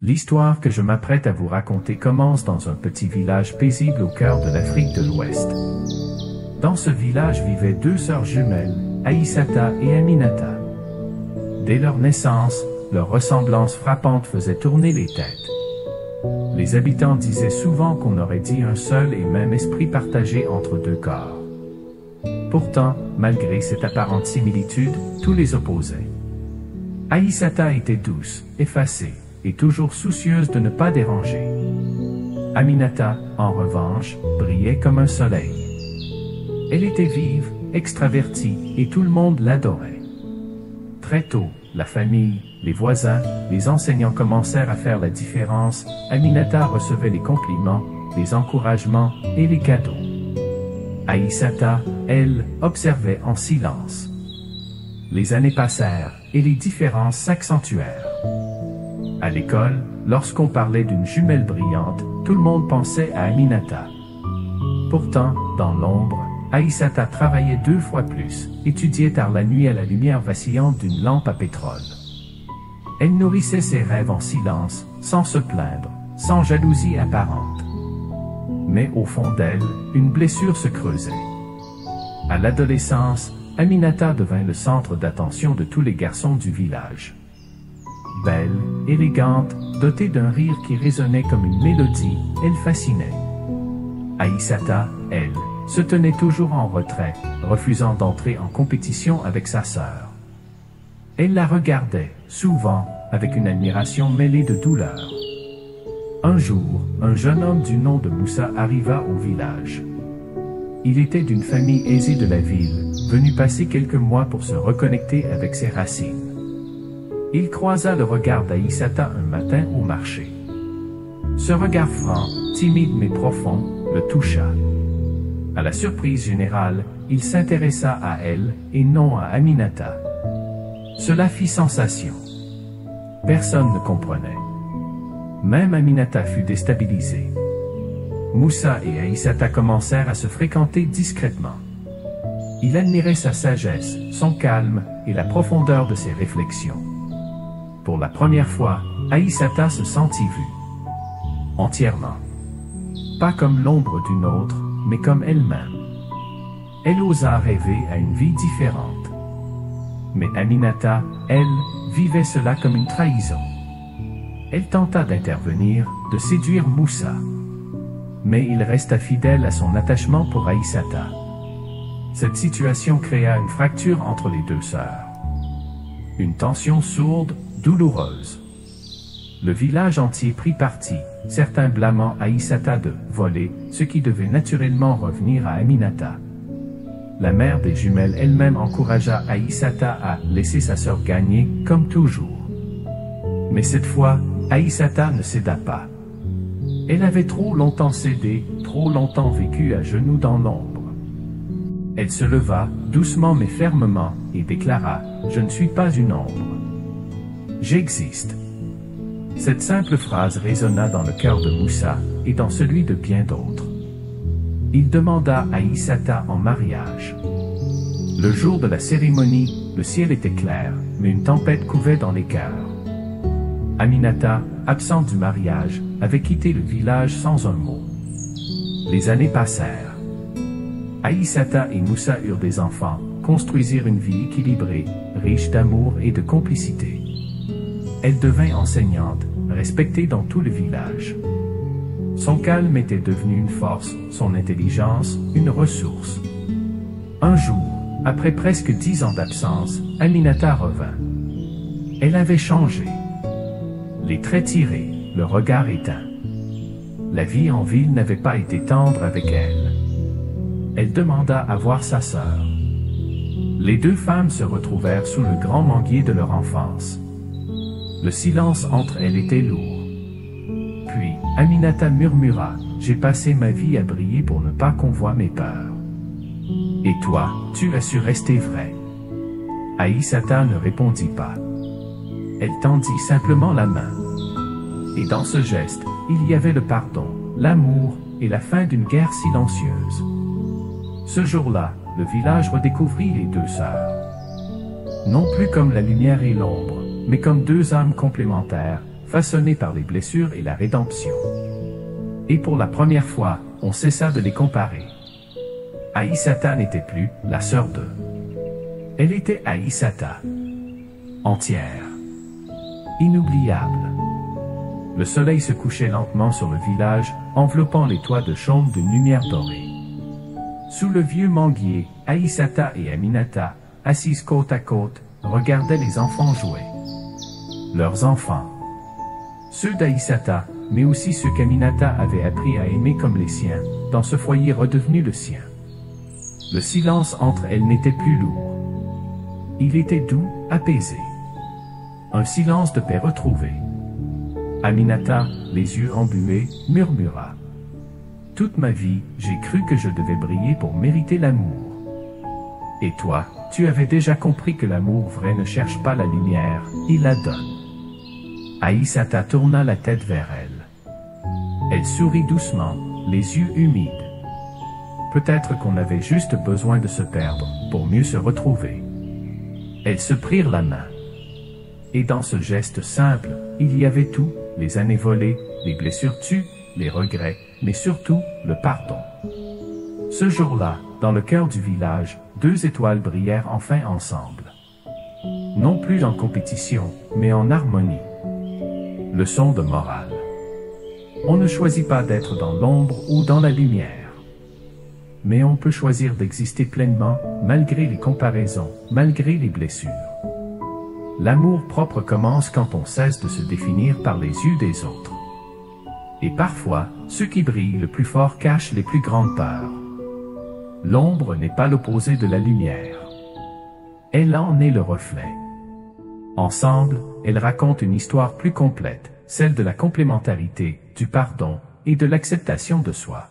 L'histoire que je m'apprête à vous raconter commence dans un petit village paisible au cœur de l'Afrique de l'Ouest. Dans ce village vivaient deux sœurs jumelles, Aïssata et Aminata. Dès leur naissance, leur ressemblance frappante faisait tourner les têtes. Les habitants disaient souvent qu'on aurait dit un seul et même esprit partagé entre deux corps. Pourtant, malgré cette apparente similitude, tout les opposait. Aïssata était douce, effacée, et toujours soucieuse de ne pas déranger. Aminata, en revanche, brillait comme un soleil. Elle était vive, extravertie, et tout le monde l'adorait. Très tôt, la famille, les voisins, les enseignants commencèrent à faire la différence. Aminata recevait les compliments, les encouragements et les cadeaux. Aïssata, elle, observait en silence. Les années passèrent, et les différences s'accentuèrent. À l'école, lorsqu'on parlait d'une jumelle brillante, tout le monde pensait à Aminata. Pourtant, dans l'ombre, Aïssata travaillait 2 fois plus, étudiait tard la nuit à la lumière vacillante d'une lampe à pétrole. Elle nourrissait ses rêves en silence, sans se plaindre, sans jalousie apparente. Mais au fond d'elle, une blessure se creusait. À l'adolescence, Aminata devint le centre d'attention de tous les garçons du village. Belle, élégante, dotée d'un rire qui résonnait comme une mélodie, elle fascinait. Aïssata, elle, se tenait toujours en retrait, refusant d'entrer en compétition avec sa sœur. Elle la regardait, souvent, avec une admiration mêlée de douleur. Un jour, un jeune homme du nom de Moussa arriva au village. Il était d'une famille aisée de la ville, venu passer quelques mois pour se reconnecter avec ses racines. Il croisa le regard d'Aïssata un matin au marché. Ce regard franc, timide mais profond, le toucha. À la surprise générale, il s'intéressa à elle, et non à Aminata. Cela fit sensation. Personne ne comprenait. Même Aminata fut déstabilisée. Moussa et Aïssata commencèrent à se fréquenter discrètement. Il admirait sa sagesse, son calme, et la profondeur de ses réflexions. Pour la première fois, Aïssata se sentit vue. Entièrement. Pas comme l'ombre d'une autre, mais comme elle-même. Elle osa rêver à une vie différente. Mais Aminata, elle, vivait cela comme une trahison. Elle tenta d'intervenir, de séduire Moussa. Mais il resta fidèle à son attachement pour Aïssata. Cette situation créa une fracture entre les deux sœurs. Une tension sourde, douloureuse. Le village entier prit parti, certains blâmant Aïssata de voler, ce qui devait naturellement revenir à Aminata. La mère des jumelles elle-même encouragea Aïssata à laisser sa sœur gagner, comme toujours. Mais cette fois, Aïssata ne céda pas. Elle avait trop longtemps cédé, trop longtemps vécu à genoux dans l'ombre. Elle se leva, doucement mais fermement, et déclara « Je ne suis pas une ombre. J'existe. » Cette simple phrase résonna dans le cœur de Moussa, et dans celui de bien d'autres. Il demanda Aïssata en mariage. Le jour de la cérémonie, le ciel était clair, mais une tempête couvait dans les cœurs. Aminata, absente du mariage, avait quitté le village sans un mot. Les années passèrent. Aïssata et Moussa eurent des enfants, construisirent une vie équilibrée, riche d'amour et de complicité. Elle devint enseignante, respectée dans tout le village. Son calme était devenu une force, son intelligence, une ressource. Un jour, après presque 10 ans d'absence, Aminata revint. Elle avait changé. Les traits tirés, le regard éteint. La vie en ville n'avait pas été tendre avec elle. Elle demanda à voir sa sœur. Les deux femmes se retrouvèrent sous le grand manguier de leur enfance. Le silence entre elles était lourd. Puis, Aminata murmura, « J'ai passé ma vie à briller pour ne pas qu'on voie mes peurs. Et toi, tu as su rester vrai. » Aïssata ne répondit pas. Elle tendit simplement la main. Et dans ce geste, il y avait le pardon, l'amour et la fin d'une guerre silencieuse. Ce jour-là, le village redécouvrit les deux sœurs. Non plus comme la lumière et l'ombre, mais comme deux âmes complémentaires, façonnés par les blessures et la rédemption. Et pour la première fois, on cessa de les comparer. Aïssata n'était plus la sœur de. Elle était Aïssata. Entière. Inoubliable. Le soleil se couchait lentement sur le village, enveloppant les toits de chaume d'une lumière dorée. Sous le vieux manguier, Aïssata et Aminata, assises côte à côte, regardaient les enfants jouer. Leurs enfants. Ceux d'Aïssata, mais aussi ceux qu'Aminata avait appris à aimer comme les siens, dans ce foyer redevenu le sien. Le silence entre elles n'était plus lourd. Il était doux, apaisé. Un silence de paix retrouvé. Aminata, les yeux embués, murmura. Toute ma vie, j'ai cru que je devais briller pour mériter l'amour. Et toi, tu avais déjà compris que l'amour vrai ne cherche pas la lumière, il la donne. Aïssata tourna la tête vers elle. Elle sourit doucement, les yeux humides. Peut-être qu'on avait juste besoin de se perdre, pour mieux se retrouver. Elles se prirent la main. Et dans ce geste simple, il y avait tout, les années volées, les blessures tues, les regrets, mais surtout, le pardon. Ce jour-là, dans le cœur du village, 2 étoiles brillèrent enfin ensemble. Non plus en compétition, mais en harmonie. Leçon de morale. On ne choisit pas d'être dans l'ombre ou dans la lumière. Mais on peut choisir d'exister pleinement, malgré les comparaisons, malgré les blessures. L'amour propre commence quand on cesse de se définir par les yeux des autres. Et parfois, ceux qui brillent le plus fort cachent les plus grandes peurs. L'ombre n'est pas l'opposé de la lumière. Elle en est le reflet. Ensemble, elles racontent une histoire plus complète, celle de la complémentarité, du pardon et de l'acceptation de soi.